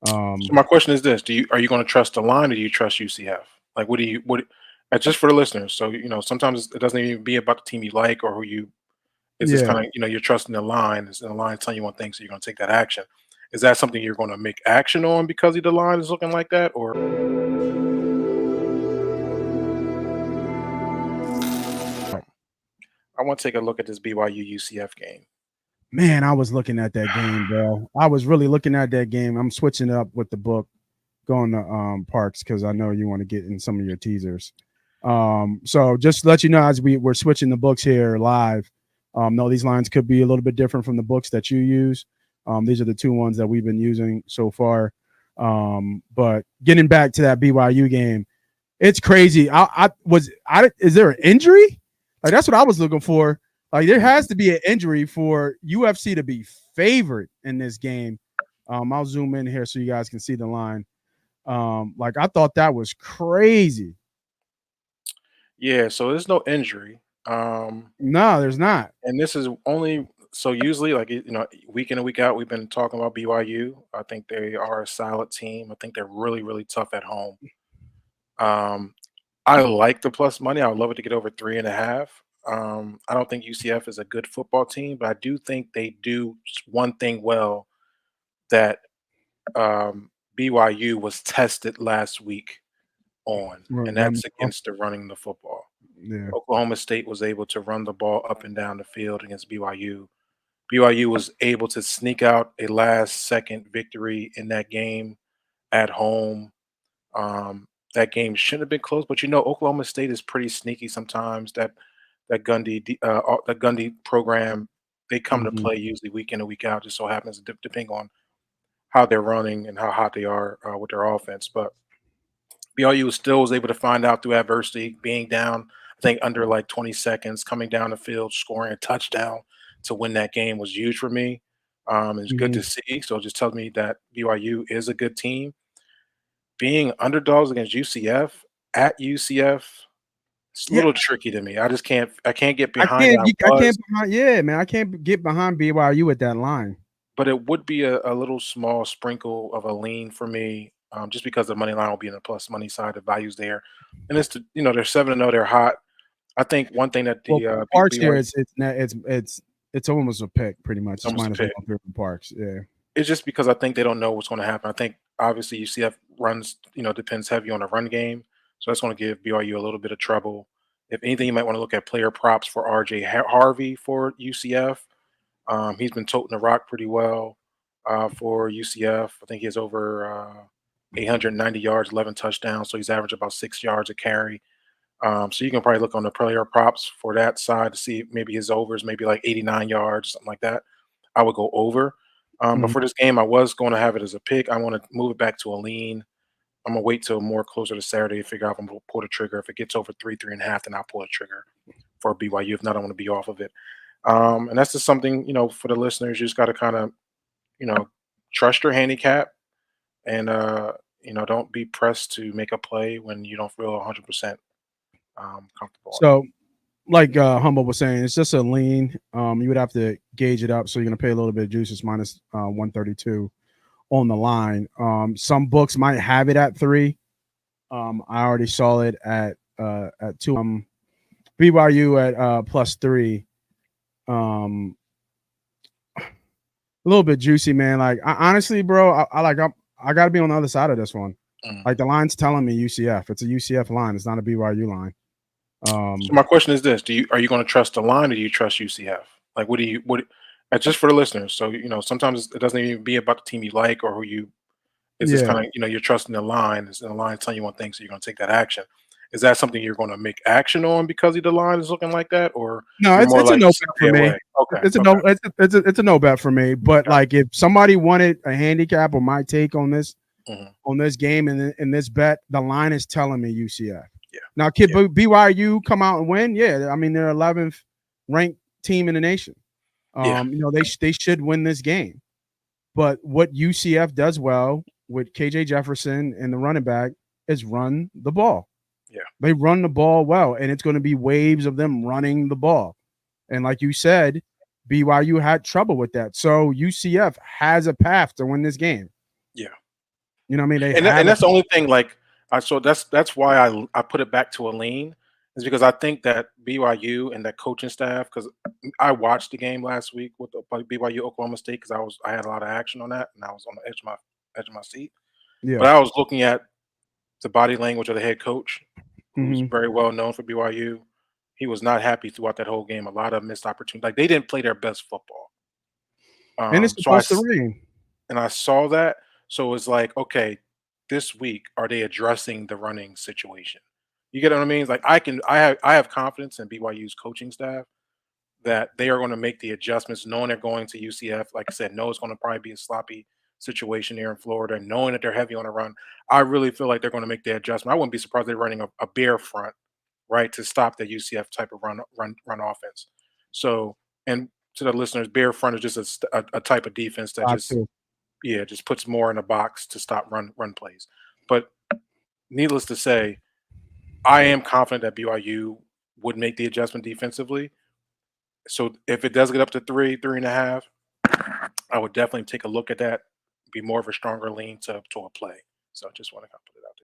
So my question is this: are you going to trust the line, or do you trust UCF? Like, just for the listeners? So sometimes it doesn't even be about the team you like or who you. It's just Yeah. kind of you're trusting the line, and the line telling you one thing, so you're going to take that action. Is that something you're going to make action on because the line is looking like that, or I want to take a look at this BYU UCF game. Man, I was looking at that game, bro. I was really looking at that game. I'm switching up with the book, going to Parks because I know you want to get in some of your teasers. So just to let you know, as we're switching the books here live. No, these lines could be a little bit different from the books that you use. These are the two ones that we've been using so far. But getting back to that BYU game, it's crazy. Is there an injury? Like that's what I was looking for. Like there has to be an injury for UFC to be favored in this game. I'll zoom in here so you guys can see the line. Like I thought that was crazy. Yeah, so there's no injury. No, there's not. And this is only so usually like week in and week out we've been talking about BYU. I think they are a solid team. I think they're really really tough at home. Um, I like the plus money. I would love it to get over 3.5. I don't think UCF is a good football team, but I do think they do one thing well that BYU was tested last week on, and Run that's against the running the football. Yeah. Oklahoma State was able to run the ball up and down the field against BYU. BYU was able to sneak out a last-second victory in that game at home. That game shouldn't have been close, but Oklahoma State is pretty sneaky sometimes. That Gundy program, they come to Mm-hmm. play usually week in and week out. Just so happens depending on how they're running and how hot they are with their offense. But BYU still was able to find out through adversity, being down, I think, under like 20 seconds, coming down the field, scoring a touchdown to win that game was huge for me. It's good Mm-hmm. to see. So it just tells me that BYU is a good team. Being underdogs against UCF at UCF, it's a Yeah, little tricky to me. I can't get behind it. I can't behind, yeah, man. I can't get behind BYU with that line. But it would be a little small sprinkle of a lean for me, just because the money line will be in the plus money side. The value's there, and they're 7-0, they're hot. I think one thing that Well, the for Parks here, BYU it's almost a pick, pretty much. it's It's almost a minus pick. 103 for Parks. Yeah. It's just because I think they don't know what's going to happen. I think obviously UCF runs, depends heavy on the run game, so that's going to give BYU a little bit of trouble. If anything, you might want to look at player props for RJ Harvey for UCF. He's been toting the rock pretty well for UCF. I think he has over 890 yards, 11 touchdowns, so he's averaged about 6 yards a carry. So you can probably look on the player props for that side to see maybe his overs, maybe like 89 yards, something like that. I would go over. But Mhm. for this game, I was going to have it as a pick. I want to move it back to a lean. I'm gonna wait till more closer to Saturday to figure out if I'm gonna pull the trigger. If it gets over 3.5, then I'll pull the trigger for BYU. If not, I want to be off of it. And that's just something, for the listeners, you just got to kind of, you know, trust your handicap and, don't be pressed to make a play when you don't feel 100% comfortable on it. So, like Humble was saying, it's just a lean. You would have to gauge it up, so you're gonna pay a little bit of juice. It's minus 132 on the line. Some books might have it at 3. I already saw it at 2. BYU at +3. Um, a little bit juicy, man. Like honestly, bro, I got to be on the other side of this one. Mm. Like the line's telling me UCF. It's a UCF line. It's not a BYU line. So my question is this: are you going to trust the line, or do you trust UCF? Like, just for the listeners? So sometimes it doesn't even be about the team you like or who you. It's just Yeah. kind of you're trusting the line. Is the line telling you one thing, so you're going to take that action? Is that something you're going to make action on because the line is looking like that, or No, you're more it's a like no bet stay for me. away? Okay, It's a okay, no. It's a no bet for me. But got like, if somebody wanted a handicap or my take it. Hmm. on this game and in this bet, the line is telling me UCF. Yeah, Now, could yeah, BYU come out and win? Yeah, I mean they're 11th ranked team in the nation. yeah, They should win this game. But what UCF does well with KJ Jefferson and the running back is run the ball. yeah, They run the ball well, and it's going to be waves of them running the ball. And like you said, BYU had trouble with that. So UCF has a path to win this game. yeah. You know what I mean? They And have a that's the only thing. Like I so that's why I put it back to a lean is because I think that BYU and that coaching staff because I watched the game last week with the BYU Oklahoma State because I had a lot of action on that and I was on the edge of my seat. yeah. But I was looking at the body language of the head coach, who's Mhm. very well known for BYU. He was not happy throughout that whole game. A lot of missed opportunities. Like they didn't play their best football. And it's So I supposed to rain. and I saw that. So it's like, okay, this week are they addressing the running situation? You get what I mean? It's like I have confidence in BYU's coaching staff that they are going to make the adjustments, knowing they're going to UCF. Like I said, know it's going to probably be a sloppy situation here in Florida, knowing that they're heavy on the run. I really feel like they're going to make the adjustment. I wouldn't be surprised they're running a bear front, right, to stop the UCF type of run offense. So, and to the listeners, bear front is just a type of defense that I just too. yeah, just puts more in a box to stop run plays. But needless to say, I am confident that BYU would make the adjustment defensively. So if it does get up to 3.5, I would definitely take a look at that, be more of a stronger lean to a play. So just want to put it out there.